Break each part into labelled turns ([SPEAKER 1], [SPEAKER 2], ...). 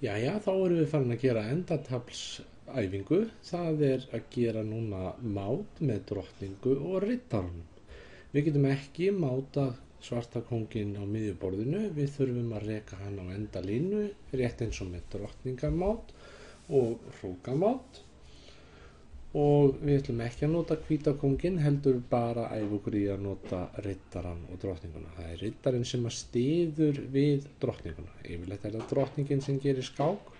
[SPEAKER 1] Jæja, þá erum við farin að gera endataflsæfingu. Það er að gera núna mát með drottningu og riddaranum. Við getum ekki mátað svarta kónginn á miðjuborðinu. Við þurfum að reka hann á endalínu, rétt eins og með drottningamát og hrókamát. Og við ætlum ekki að nota hvíta kónginn, heldur bara æfa okkur í að nota riddaran og drottninguna. Það er riddarinn sem að styður við drottninguna. Yfirleitt er það drottningin sem gerir skák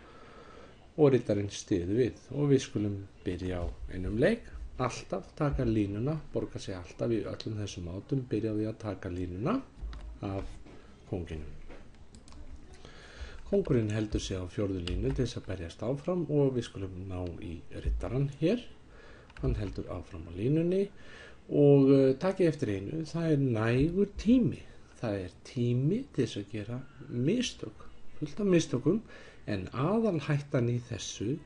[SPEAKER 1] og riddarinn styður við. Og við skulum byrja á einum leik. Alltaf taka línuna, borga sig alltaf í öllum þessum mátum, byrja á því að taka línuna af kónginum. Kóngurinn heldur sig á fjórðu línu til þess að berjast áfram og við skulum ná í riddaran hér. Hann heldur áfram á línunni og takið eftir einu, það er nægur tími. Það er tími til þess að gera mistök, fullt af mistökum, en aðalhættan í þessu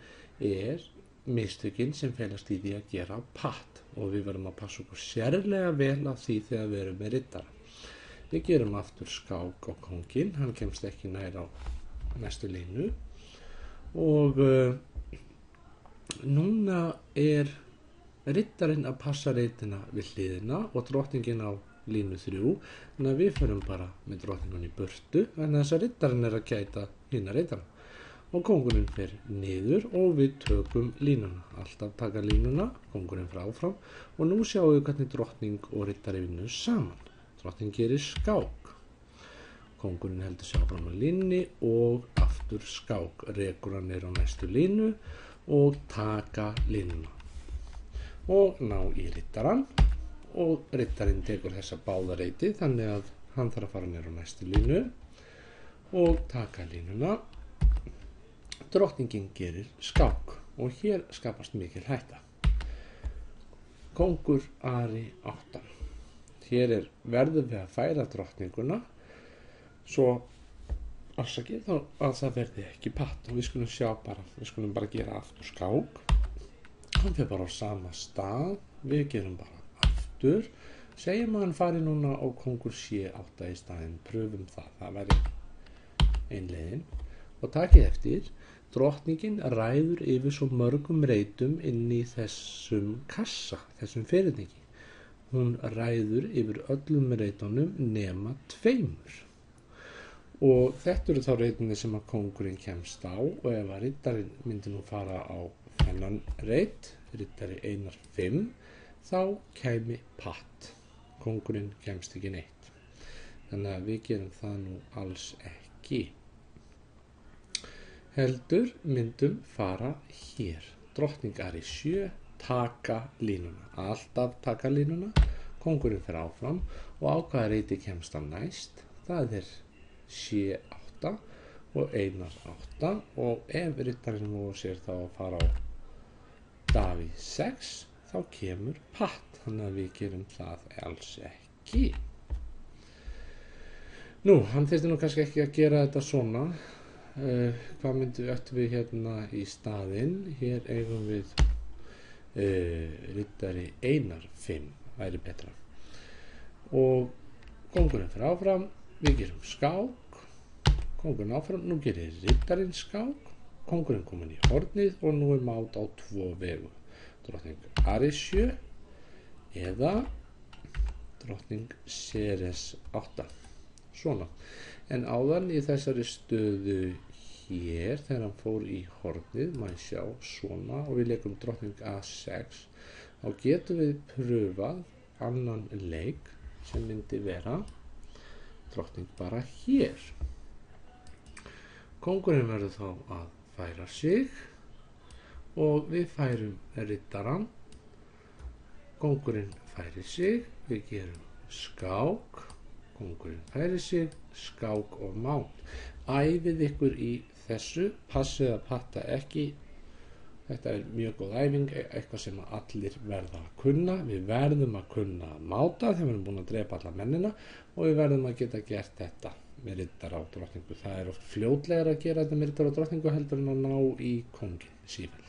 [SPEAKER 1] er mistökin sem felast í því að gera patt og við verðum að passa okkur sérlega vel á því þegar við erum með riddara. Við gerum aftur skák á kónginn, hann kemst ekki nær á næstu línu og núna er riddarinn að passa reitina við hliðina og drottningin á línu 3, þannig að við förum bara með drottningun í burtu en þess að riddarinn er að gæta hina reitana og kóngurinn fer niður og við tökum línuna, alltaf taka línuna, kóngurinn frá áfram og nú sjáum við hvernig drottning og riddari vinnu saman. Drottning gerir skák, kóngurinn heldur sig áfram á línni og aftur skák, rekur hann á næstu línu og taka línuna og ná í riddaran og riddarinn tekur þessa báða reiti þannig að hann þarf að fara niður á næstu línu og taka línuna. Drottningin gerir skák og hér skapast mikil hætta. Kóngur Ari 8. Hér verðum við að færa drottninguna svo afsakið að það verði ekki patt og við skulum bara gera aftur skák. Hann fyrir bara á sama stað, við gerum bara aftur, segjum að hann fari núna á kóngur C8 í staðinn, pröfum það væri ein leiðin og takið eftir, drottningin ræður yfir svo mörgum reitum inn í þessum kassa, þessum fyrirtæki. Hún ræður yfir öllum reitunum nema 2 og þetta eru þá reitinni sem að kóngurinn kemst á og ef að riddarinn myndi nú fara á þennan reit, riddari 1-5, þá kæmi patt. Kóngurinn kemst ekki neitt. Þannig að við gerum það nú alls ekki. Heldur myndum fara hér. Drottning Ari 7, taka línuna. Alltaf taka línuna. Kóngurinn fer áfram og á hvaða reiti kemst hann næst. Það er C8 og 1-8 og ef riddarinn nú sér þá að fara á Davíð 6 þá kemur patt, þannig að við gerum það alls ekki. Nú, hann þyrfti nú kannski ekki að gera þetta svona. Hvað ættum við hérna í staðinn? Hér eigum við riddari 1-5, væri betra. Og kóngurinn fer áfram, við gerum skák, kóngurinn áfram, nú gerir riddarinn skák, kóngurinn komin í hornið og nú er mát á 2 vegu. Drottning Ari 7 eða drottning Ceres 8. Svona. En áðan í þessari stöðu hér, þegar hann fór í hornið, maður sjá svona og við leikum drottning A6, þá getum við pröfað annan leik sem myndi vera drottning bara hér. Kóngurinn verður þá að færa sig og við færum riddaran, kóngurinn færir sig, við gerum skák, kóngurinn færir sig, skák og mát. Æfið ykkur í þessu, passið að patta ekki, þetta er mjög góð æfing, eitthvað sem allir verða að kunna. Við verðum að kunna að máta þegar við erum búin að drepa alla mennina og við verðum að geta gert þetta með riddara og drottningu. Það er oft fljótlegar að gera þetta með riddara og drottningu heldur en að ná í kónginn sífellt.